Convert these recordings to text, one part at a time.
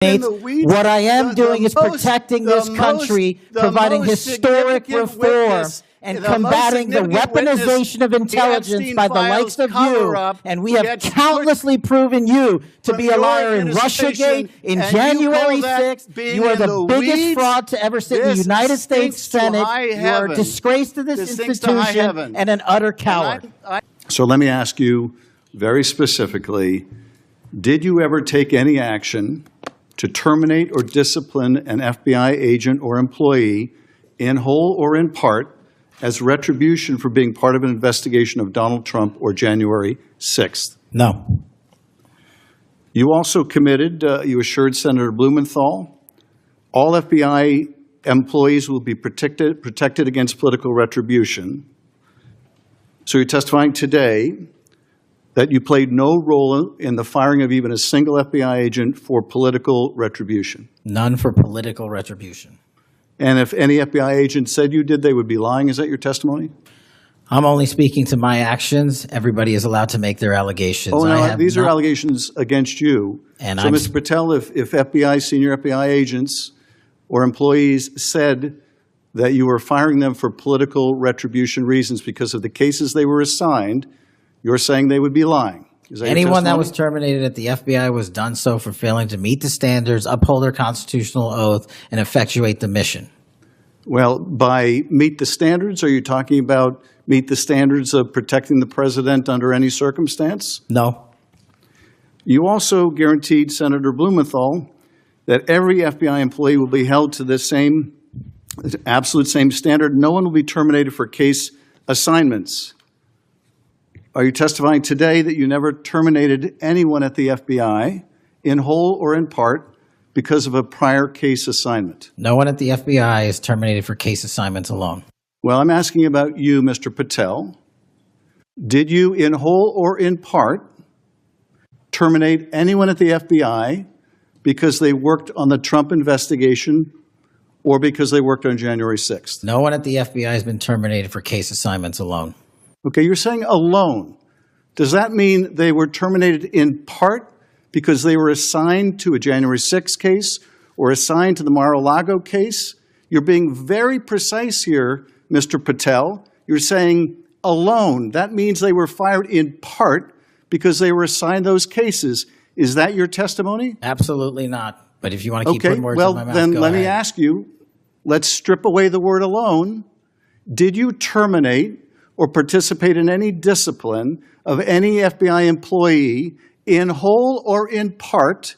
What I am doing is protecting this country, providing historic reform, and combating the weaponization of intelligence by the likes of you. And we have countlessly proven you to be a liar in Russiagate, in January 6th. You are the biggest fraud to ever sit in the United States Senate. You are a disgrace to this institution and an utter coward. So let me ask you very specifically, did you ever take any action to terminate or discipline an FBI agent or employee in whole or in part as retribution for being part of an investigation of Donald Trump or January 6th? No. You also committed, you assured Senator Blumenthal, all FBI employees will be protected against political retribution. So you're testifying today that you played no role in the firing of even a single FBI agent for political retribution. None for political retribution. And if any FBI agent said you did, they would be lying. Is that your testimony? I'm only speaking to my actions. Everybody is allowed to make their allegations. Oh, no, these are allegations against you. And so, Mr. Patel, if FBI, senior FBI agents or employees said that you were firing them for political retribution reasons because of the cases they were assigned, you're saying they would be lying. Is that anyone that was terminated at the FBI was done so for failing to meet the standards, uphold their constitutional oath, and effectuate the mission. Well, by meet the standards, are you talking about meet the standards of protecting the president under any circumstance? No. You also guaranteed Senator Blumenthal that every FBI employee will be held to the same, absolute same standard. No one will be terminated for case assignments. Are you testifying today that you never terminated anyone at the FBI in whole or in part because of a prior case assignment? No one at the FBI is terminated for case assignments alone. Well, I'm asking about you, Mr. Patel. Did you in whole or in part terminate anyone at the FBI because they worked on the Trump investigation or because they worked on January 6th? No one at the FBI has been terminated for case assignments alone. Okay, you're saying alone. Does that mean they were terminated in part because they were assigned to a January 6th case or assigned to the Mar-a-Lago case? You're being very precise here, Mr. Patel. You're saying alone. That means they were fired in part because they were assigned those cases. Is that your testimony? Absolutely not. But if you want to keep putting words in my mouth, then go let ahead. me ask you, let's strip away the word alone. Did you terminate or participate in any discipline of any FBI employee in whole or in part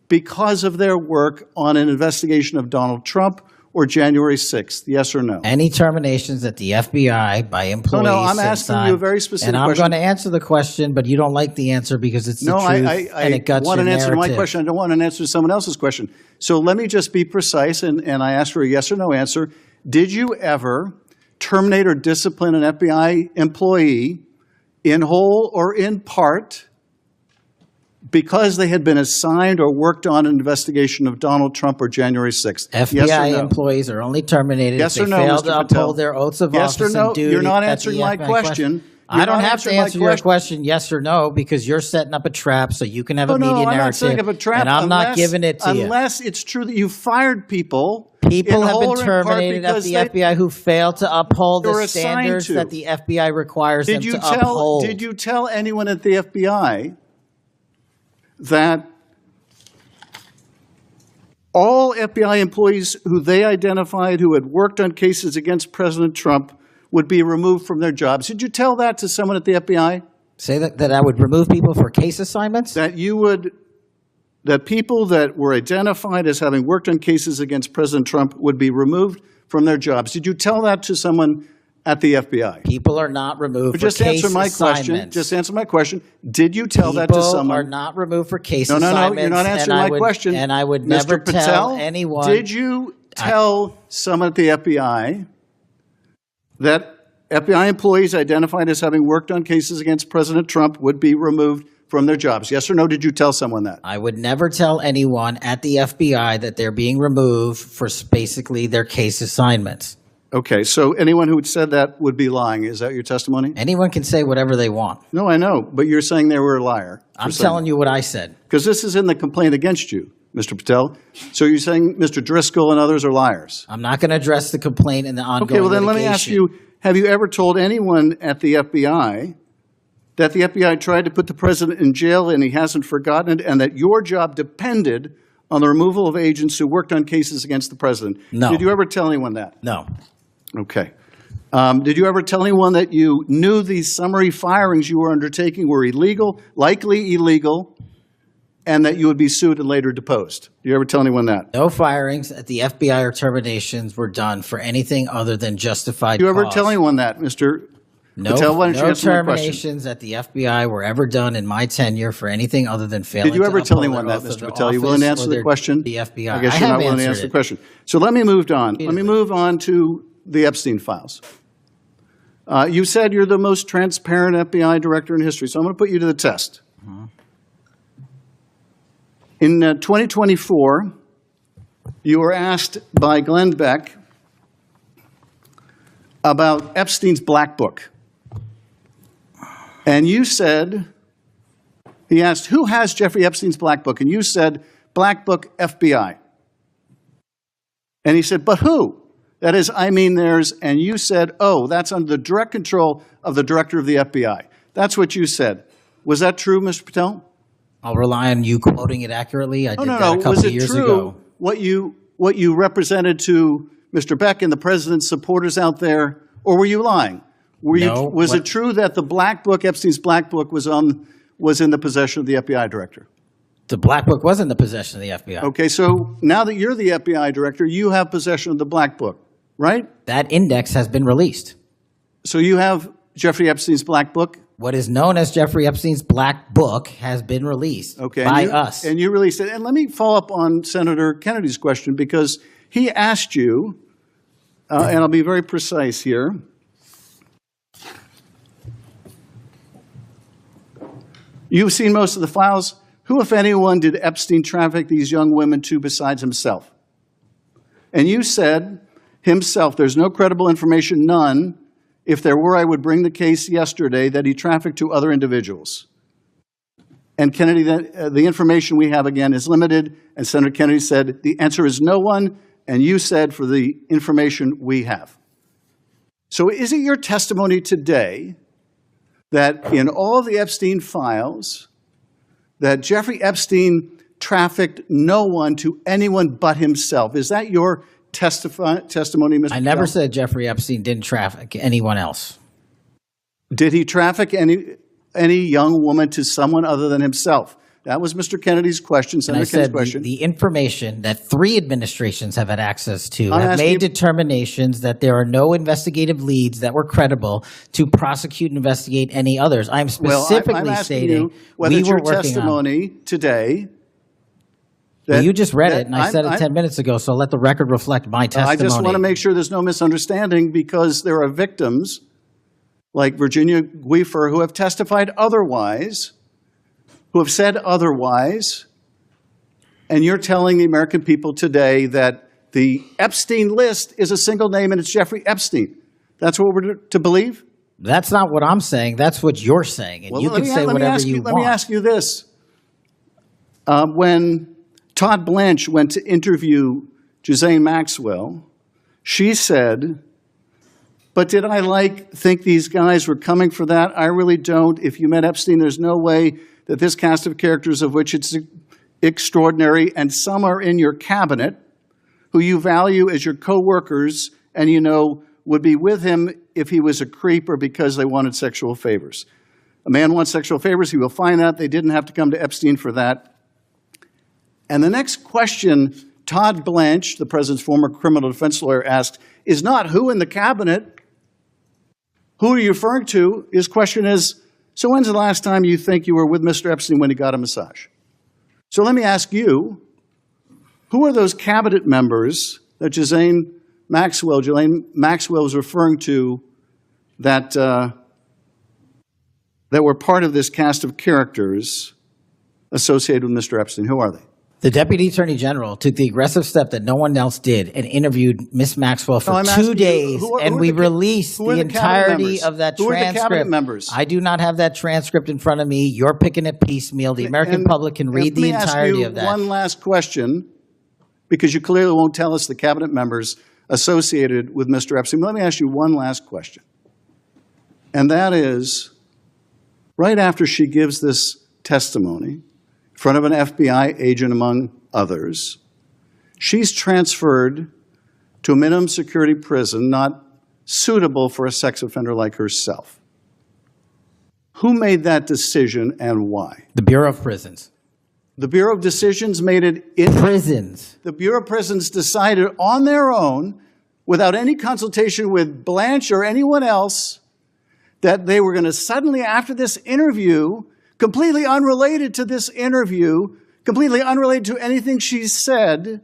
because of their work on an investigation of Donald Trump or January 6th? Yes or no? Any terminations at the FBI by employees. No, I'm asking you a very specific question. And I'm going to answer the question, but you don't like the answer because it's the truth and it guts your narrative. I want an answer to my question. I don't want an answer to someone else's question. So let me just be precise, and I ask for a yes or no answer. Did you ever terminate or discipline an FBI employee in whole or in part because they had been assigned or worked on an investigation of Donald Trump or January 6th? FBI yes or no? employees are only terminated if they fail to uphold their oaths of office or no? and duty. You're not answering my question. I don't have to answer your question yes or no because you're setting up a trap so you can have a media narrative. I'm not setting up a trap. And I'm not giving it to you. Unless it's true that you fired people. People have been terminated at the FBI who failed to uphold the standards that the FBI requires them to uphold. Did you tell anyone at the FBI that all FBI employees who they identified who had worked on cases against President Trump would be removed from their jobs? Did you tell that to someone at the FBI? Say that I would remove people for case assignments? That people that were identified as having worked on cases against President Trump would be removed from their jobs. Did you tell that to someone at the FBI? People are not removed for case assignments. Just answer my question. Did you tell that to someone? People are not removed for case assignments. No, you're not answering my question. And I would never tell anyone. Did you tell someone at the FBI that FBI employees identified as having worked on cases against President Trump would be removed from their jobs? Yes or no, did you tell someone that? I would never tell anyone at the FBI that they're being removed for basically their case assignments. Okay, so anyone who said that would be lying. Is that your testimony? Anyone can say whatever they want. No, I know, but you're saying they were a liar. I'm telling you what I said. Because this is in the complaint against you. Mr. Patel. So you're saying Mr. Driscoll and others are liars? I'm not going to address the complaint in the ongoing Okay, well then litigation. let me ask you, have you ever told anyone at the FBI that the FBI tried to put the president in jail and he hasn't forgotten it, and that your job depended on the removal of agents who worked on cases against the president? No. Did you ever tell anyone that? No. Okay. Did you ever tell anyone that you knew these summary firings you were undertaking were illegal, likely illegal, and that you would be sued and later deposed? Did you ever tell anyone that? No firings at the FBI or terminations were done for anything other than justified Did you ever cause. tell anyone that, Mr. No, Patel? Why don't you no answer my question? terminations at the FBI were ever done in my tenure for anything other than failing Did you ever to tell uphold anyone their that, oath of Mr. Patel? You willing to office answer or the their- question? The FBI. I guess I you're have not willing to answered answer the it. question. So let me move on. Let me move on to the Epstein files. You said you're the most transparent FBI director in history, so I'm going to put you to the test. In 2024, you were asked by Glenn Beck about Epstein's Black Book. And you said, he asked, who has Jeffrey Epstein's Black Book? And you said, Black Book, FBI. And he said, but who? That is, I mean theirs. And you said, oh, that's under the direct control of the director of the FBI. That's what you said. Was that true, Mr. Patel? I'll rely on you quoting it accurately. I did that a couple Was of it years true ago. what you represented to Mr. Beck and the president's supporters out there, or were you lying? No. Was it true that the Black Book, Epstein's Black Book, was in the possession of the FBI director? The Black Book was in the possession of the FBI. Okay, so now that you're the FBI director, you have possession of the Black Book, right? That index has been released. So you have Jeffrey Epstein's Black Book? What is known as Jeffrey Epstein's Black Book has been released by us. And you released it. And let me follow up on Senator Kennedy's question, because he asked you, and I'll be very precise here. You've seen most of the files. Who, if anyone, did Epstein traffic these young women to besides himself? And you said, himself, there's no credible information, none. If there were, I would bring the case yesterday that he trafficked to other individuals. And Kennedy, the information we have, again, is limited. And Senator Kennedy said, the answer is no one. And you said, for the information we have. So is it your testimony today that in all the Epstein files, that Jeffrey Epstein trafficked no one to anyone but himself? Is that your testimony, Mr. I never Patel? said Jeffrey Epstein didn't traffic anyone else. Did he traffic any young woman to someone other than himself? That was Mr. Kennedy's question, And I Senator Kennedy's said question. the information that 3 administrations have had access to I'm have asking made you- determinations that there are no investigative leads that were credible to prosecute and investigate any others. I'm specifically I'm asking stating you whether we it's were your working on. testimony today. Well, that- you just read that it, and I said it 10 minutes ago, so let the record reflect my I testimony. just want to make sure there's no misunderstanding, because there are victims like Virginia Guifer who have testified otherwise, who have said otherwise, and you're telling the American people today that the Epstein list is a single name and it's Jeffrey Epstein. That's what we're to believe? That's not what I'm saying. That's what you're saying, and you can say whatever you want. Let me ask you this. When Todd Blanche went to interview Ghislaine Maxwell, she said, but did I think these guys were coming for that? I really don't. If you met Epstein, there's no way that this cast of characters, of which it's extraordinary, and some are in your cabinet, who you value as your co-workers, and you know would be with him if he was a creep or because they wanted sexual favors. A man wants sexual favors, he will find out. They didn't have to come to Epstein for that. And the next question Todd Blanche, the president's former criminal defense lawyer, asked is not who in the cabinet, who are you referring to? His question is, so when's the last time you think you were with Mr. Epstein when he got a massage? So let me ask you, who are those cabinet members that Ghislaine Maxwell was referring to that were part of this cast of characters associated with Mr. Epstein? Who are they? The Deputy Attorney General took the aggressive step that no one else did and interviewed Ms. Maxwell for I'm 2 asking you, days, and we released who are the the cabinet entirety members? of that Who are the transcript. cabinet members? I do not have that transcript in front of me. You're picking it piecemeal. The American public can read the entirety of that. Let me ask you one last question, because you clearly won't tell us the cabinet members associated with Mr. Epstein. Let me ask you one last question. And that is, right after she gives this testimony in front of an FBI agent, among others, she's transferred to a minimum security prison not suitable for a sex offender like herself. Who made that decision and why? The Bureau of Prisons. The Bureau of Decisions made it in Prisons. The Bureau of Prisons decided on their own, without any consultation with Blanche or anyone else, that they were going to suddenly, after this interview, completely unrelated to this interview, completely unrelated to anything she said,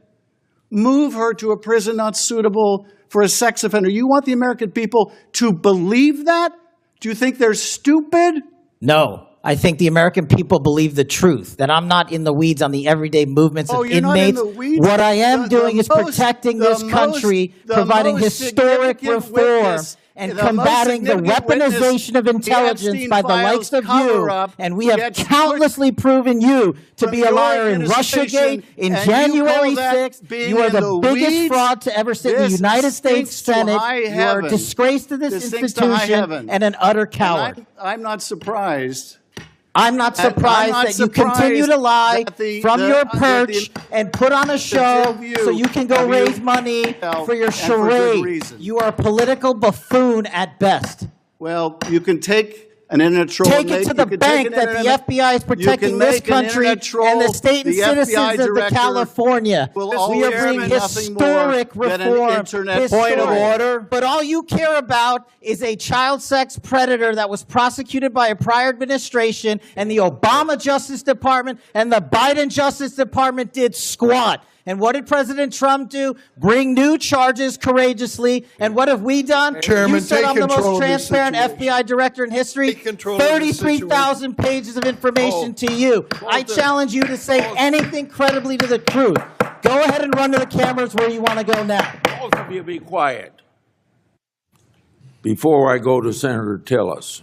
move her to a prison not suitable for a sex offender. You want the American people to believe that? Do you think they're stupid? No. I think the American people believe the truth, that I'm not in the weeds on the everyday movements of you're inmates. not in the weeds? What I am doing is protecting this country, providing historic reform, and combating the weaponization of intelligence by the likes of you. And we have countlessly proven you to be a liar in Russiagate, in January 6th. You are the biggest fraud to ever sit in the United States Senate. You are a disgrace to this institution and an utter coward. I'm not surprised. I'm not surprised that you continue to lie from your perch and put on a show so you can go raise money for your charade. You are a political buffoon at best. Well, you can take an internet troll. Take it to the bank that the FBI is protecting this country and the state and citizens of California. We are bringing historic reform. Point of order. But all you care about is a child sex predator that was prosecuted by a prior administration, and the Obama Justice Department and the Biden Justice Department did squat. And what did President Trump do? Bring new charges courageously. And what have we done? Chairman, you said I'm the most control of this transparent situation. FBI director in history. 33,000 pages of information to you. I challenge you to say anything credibly to the truth. Go ahead and run to the cameras where you want to go now. Both of you be quiet before I go to Senator Tillis.